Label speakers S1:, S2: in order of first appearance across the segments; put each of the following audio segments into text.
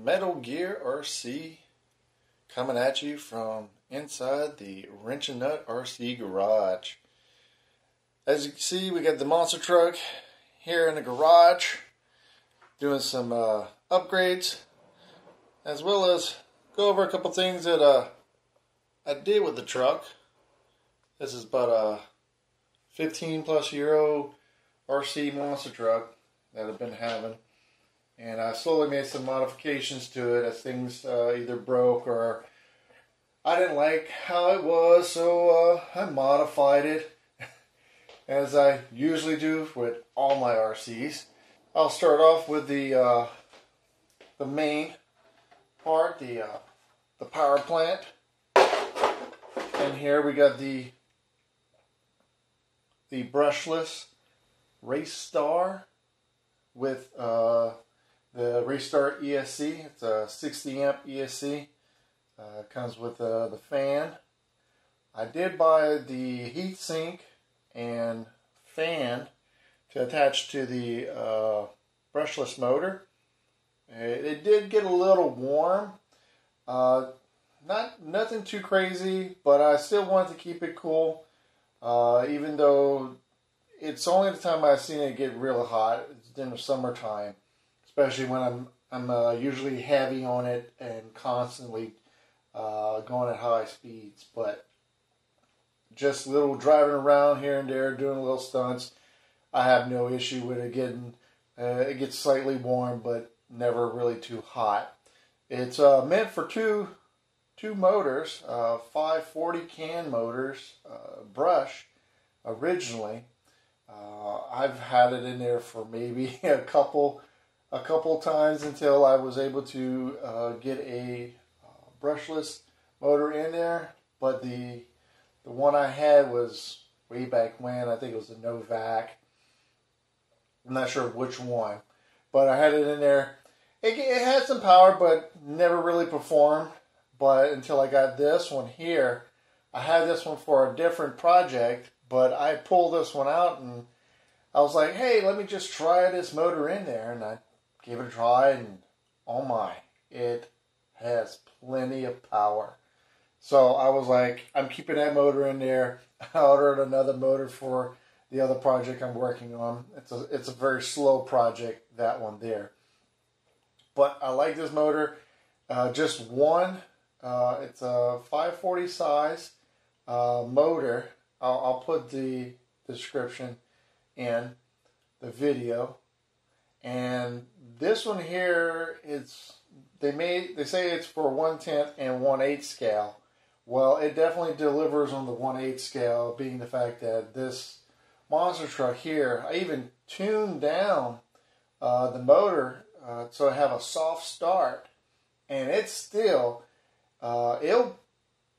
S1: Metal Gear RC coming at you from inside the Wrench and Nut RC garage. As you can see, we got the monster truck here in the garage doing some upgrades, as well as go over a couple things that I did with the truck. This is about a 15 plus year old RC monster truck that I've been having. And I slowly made some modifications to it as things either broke or I didn't like how it was, so I modified it as I usually do with all my RCs. I'll start off with the main part, the power plant. And here we got the brushless Race Star with the Restart ESC. It's a 60 amp ESC. Comes with the fan. I did buy the heatsink and fan to attach to the brushless motor. It did get a little warm. Nothing too crazy, but I still wanted to keep it cool. Even though it's only the time I've seen it get real hot. It's in the summertime, especially when I'm usually heavy on it and constantly going at high speeds. But just little driving around here and there, doing little stunts, I have no issue with it getting. It gets slightly warm, but never really too hot. It's meant for two motors, 540 can motors, brush originally. I've had it in there for maybe a couple times until I was able to get a brushless motor in there. But the one I had was way back when. I think it was a Novak. I'm not sure which one, but I had it in there. It had some power, but never really performed. But until I got this one here, I had this one for a different project, but I pulled this one out and I was like, hey, let me just try this motor in there. And I gave it a try, and oh my, it has plenty of power. So I was like, I'm keeping that motor in there. I ordered another motor for the other project I'm working on. It's a very slow project, that one there. But I like this motor. Just one. It's a 540 size motor. I'll put the description in the video. And this one here, they say it's for 1/10 and 1/8 scale. Well, it definitely delivers on the 1/8 scale, being the fact that this monster truck here, I even tuned down the motor so I have a soft start, and it's still it'll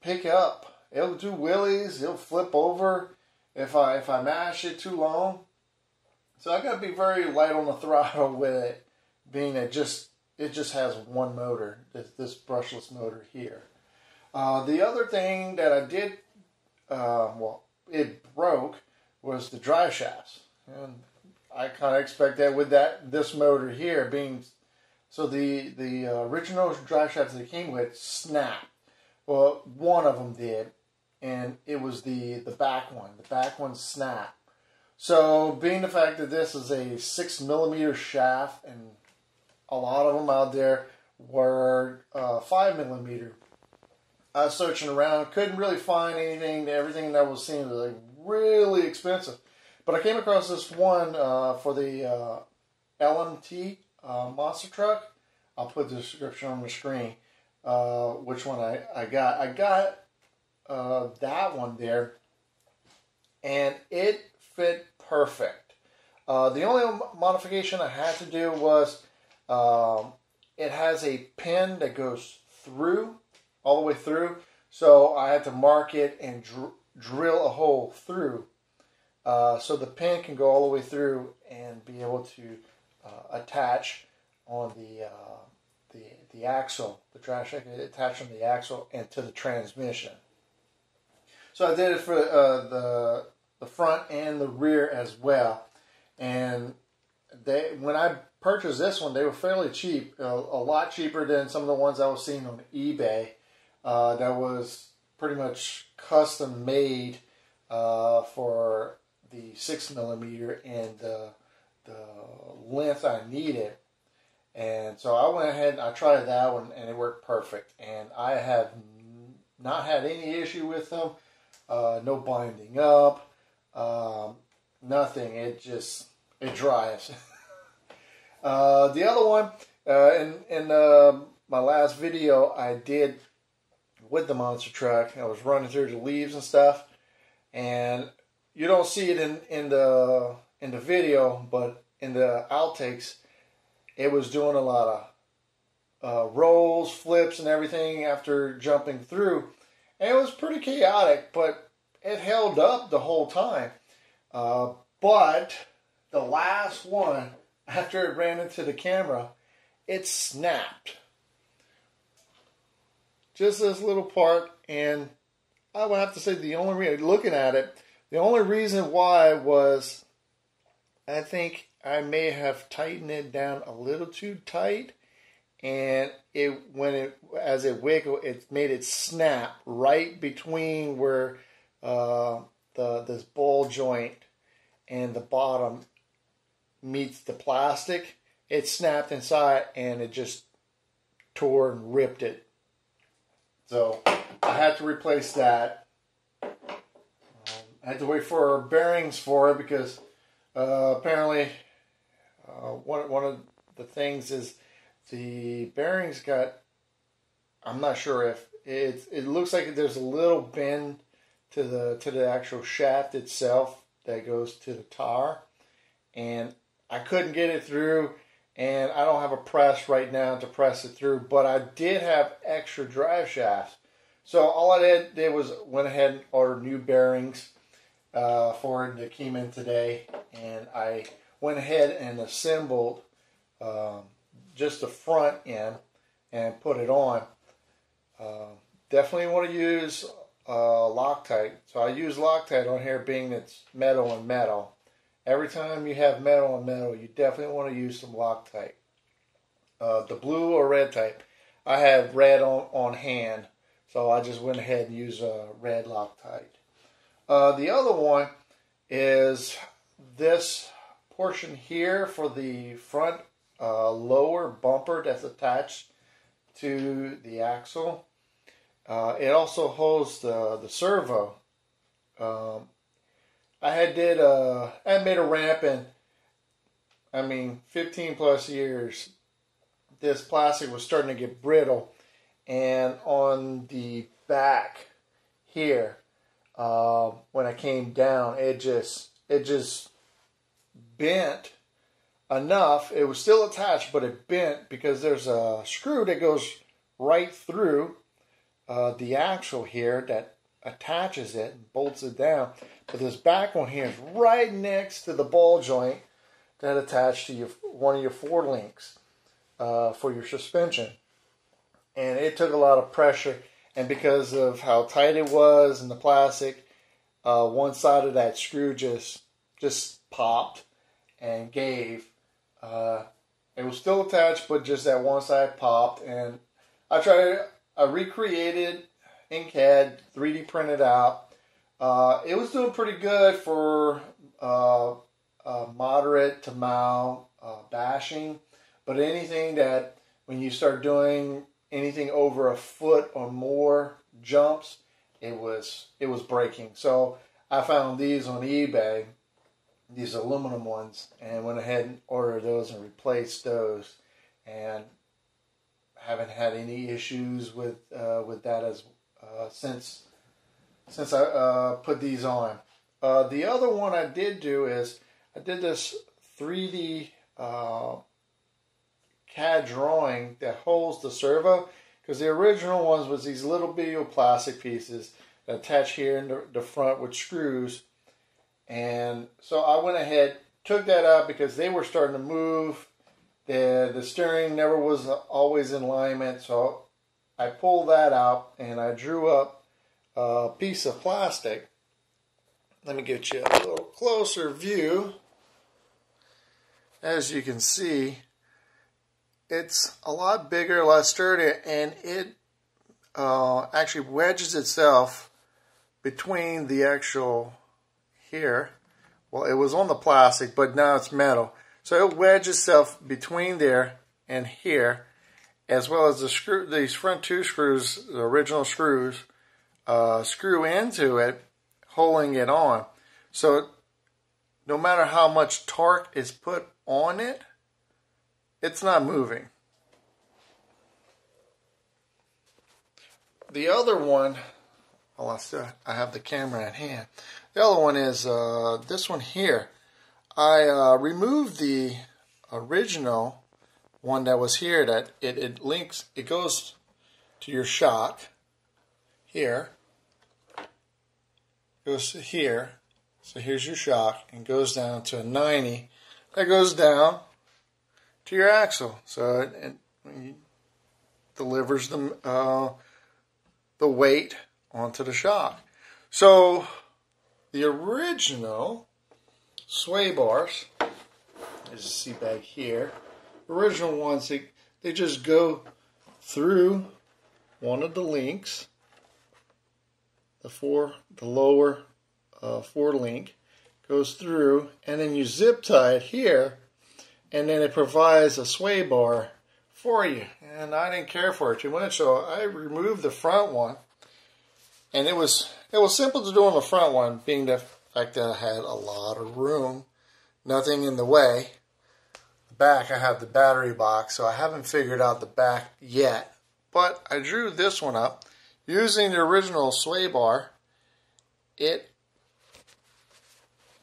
S1: pick up. It'll do wheelies. It'll flip over if I mash it too long. So I gotta be very light on the throttle with it, being that it just has one motor. This brushless motor here. The other thing that I did, it broke, was the drive shafts, and I kind of expect that with this motor here being. So the original drive shafts that it came with snapped. Well, one of them did, and it was the back one. The back one snapped. So being the fact that this is a 6mm shaft, and a lot of them out there were 5mm. I was searching around, couldn't really find anything. Everything that was seen was like really expensive. But I came across this one for the LMT monster truck. I'll put the description on the screen. Which one I got. I got that one there, and it fit perfect. The only modification I had to do was it has a pin that goes through, all the way through, so I had to mark it and drill a hole through so the pin can go all the way through and be able to attach on the axle. The trash can attach on the axle and to the transmission. So I did it for the front and the rear as well. And when I purchased this one, they were fairly cheap, a lot cheaper than some of the ones I was seeing on eBay. That was pretty much custom made for the 6mm and the length I needed. And so I went ahead and I tried that one, and it worked perfect. And I have not had any issue with them. No binding up, nothing. It drives. The other one, in my last video, I did with the monster truck. I was running through the leaves and stuff, and you don't see it in the video, but in the outtakes, it was doing a lot of rolls, flips, and everything after jumping through, and it was pretty chaotic, but it held up the whole time. But the last one, after it ran into the camera, it snapped. Just this little part, and I would have to say the only reason, looking at it, the only reason why was I think I may have tightened it down a little too tight, and as it wiggled, it made it snap right between where this ball joint and the bottom meets the plastic. It snapped inside, and it just tore and ripped it. So I had to replace that. I had to wait for bearings for it because apparently one of the things is the bearings got, I'm not sure if it looks like there's a little bend to the actual shaft itself that goes to the tire, and I couldn't get it through, and I don't have a press right now to press it through, but I did have extra drive shafts. So all I did was went ahead and ordered new bearings for it that came in today, and I went ahead and assembled just the front end and put it on. Definitely want to use Loctite. So I use Loctite on here, being it's metal and metal. Every time you have metal on metal, you definitely want to use some Loctite. The blue or red type. I had red on hand, so I just went ahead and used red Loctite. The other one is this portion here for the front lower bumper that's attached to the axle. It also holds the servo. I had made a ramp, and I mean 15 plus years, this plastic was starting to get brittle, and on the back here, when I came down, it just bent enough. It was still attached, but it bent because there's a screw that goes right through the axle here that attaches it and bolts it down. But this back one here is right next to the ball joint that attached to one of your four links for your suspension. And it took a lot of pressure, and because of how tight it was and the plastic, one side of that screw just popped and gave. It was still attached, but just that one side popped, and I recreated in CAD, 3D printed out. It was doing pretty good for moderate to mild bashing, but anything that, when you start doing anything over a foot or more jumps, it was breaking. So I found these on eBay, these aluminum ones, and went ahead and ordered those and replaced those, and haven't had any issues with that since I put these on. The other one I did do is I did this 3D CAD drawing that holds the servo, because the original ones was these little bitty plastic pieces that attach here in the front with screws. And so I went ahead, took that out because they were starting to move. The steering never was always in alignment, so I pulled that out and I drew up a piece of plastic. Let me get you a little closer view. As you can see, it's a lot bigger, a lot sturdier, and it actually wedges itself between the actual here. Well, it was on the plastic, but now it's metal. So it wedges itself between there and here, as well as the screw. These front two screws, the original screws, screw into it, holding it on. So no matter how much torque is put on it, it's not moving. The other one, well, I have the camera at hand. The other one is this one here. I removed the original one that was here, that it links, it goes to your shock here. Goes to here. So here's your shock, and goes down to a 90. That goes down to your axle. So it delivers the weight onto the shock. So the original sway bars, as you see back here, original ones, they just go through one of the links, the lower 4 link goes through, and then you zip tie it here, and then it provides a sway bar for you. And I didn't care for it too much, so I removed the front one, and it was simple to do on the front one, being the fact that I had a lot of room, nothing in the way. The back, I have the battery box, so I haven't figured out the back yet, but I drew this one up using the original sway bar. The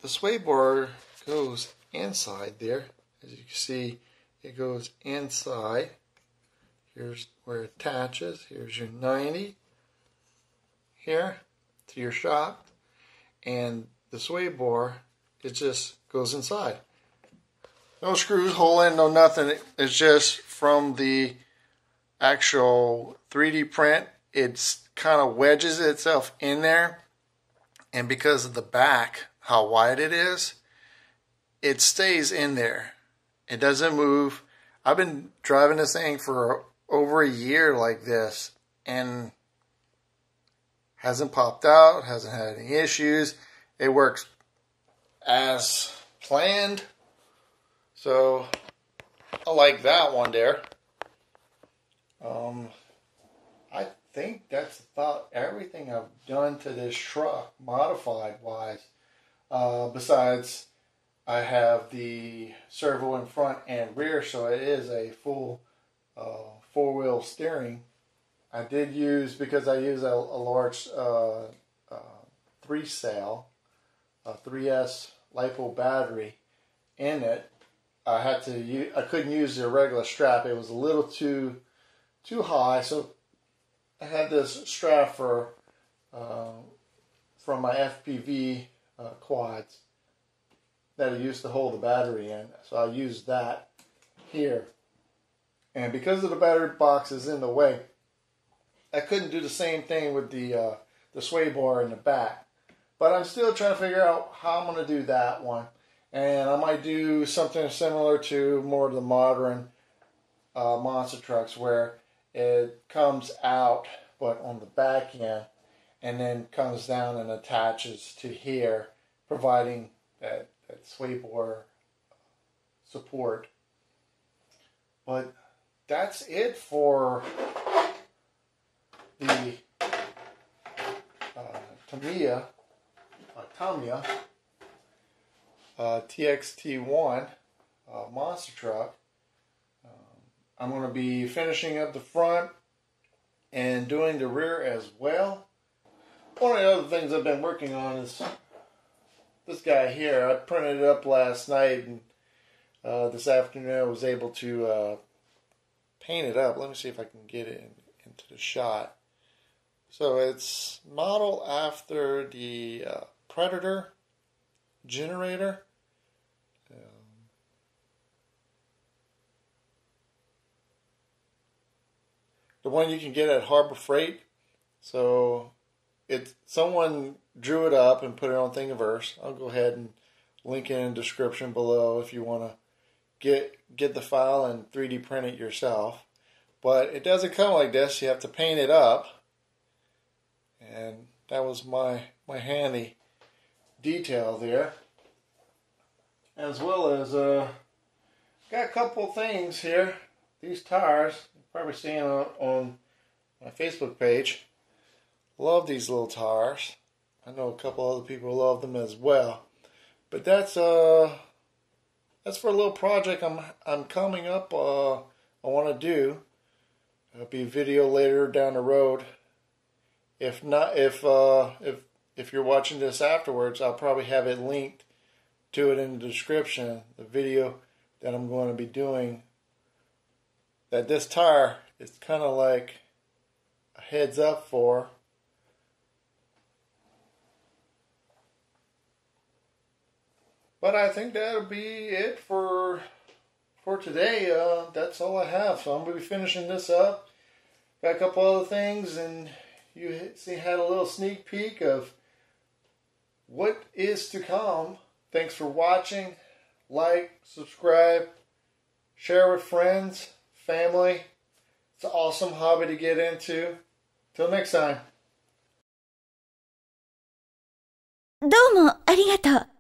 S1: sway bar goes inside there. As you can see, it goes inside. Here's where it attaches. Here's your 90 here to your shock. And the sway bar, it just goes inside. No screws, hole in, no nothing. It's just from the actual 3D print. It's kind of wedges itself in there. And because of the back, how wide it is, it stays in there. It doesn't move. I've been driving this thing for over a year like this, and hasn't popped out, hasn't had any issues. It works as planned. So I like that one there. I think that's about everything I've done to this truck, modified wise. Besides, I have the servo in front and rear, so it is a full 4-wheel steering. I did use, because I use a large 3-cell, 3S LiPo battery in it. I couldn't use the regular strap. It was a little too high, so I had this strap from my FPV quads that I used to hold the battery in. So I used that here. And because of the battery box is in the way, I couldn't do the same thing with the sway bar in the back. But I'm still trying to figure out how I'm going to do that one. And I might do something similar to more of the modern monster trucks, where it comes out but on the back end, and then comes down and attaches to here, providing that sway bar support. But that's it for the Tamiya TXT-1 monster truck. I'm going to be finishing up the front and doing the rear as well. One of the other things I've been working on is this guy here. I printed it up last night, and this afternoon I was able to paint it up. Let me see if I can get it into the shot. So it's modeled after the Predator generator. The one you can get at Harbor Freight. So someone drew it up and put it on Thingiverse. I'll go ahead and link it in the description below if you want to get the file and 3D print it yourself. But it doesn't come like this. You have to paint it up. And that was my handy detail there. As well as got a couple things here. These tires, you're probably seeing on my Facebook page. Love these little tires. I know a couple other people love them as well. But that's for a little project I'm coming up. I want to do. It'll be a video later down the road. If not, if you're watching this afterwards, I'll probably have it linked to it in the description. The video that I'm going to be doing. That this tire is kind of like a heads up for. But I think that'll be it for today. That's all I have. So I'm going to be finishing this up. Got a couple other things, and you had a little sneak peek of what is to come. Thanks for watching. Like, subscribe, share with friends, family. It's an awesome hobby to get into. Till next time.
S2: どうもありがとう。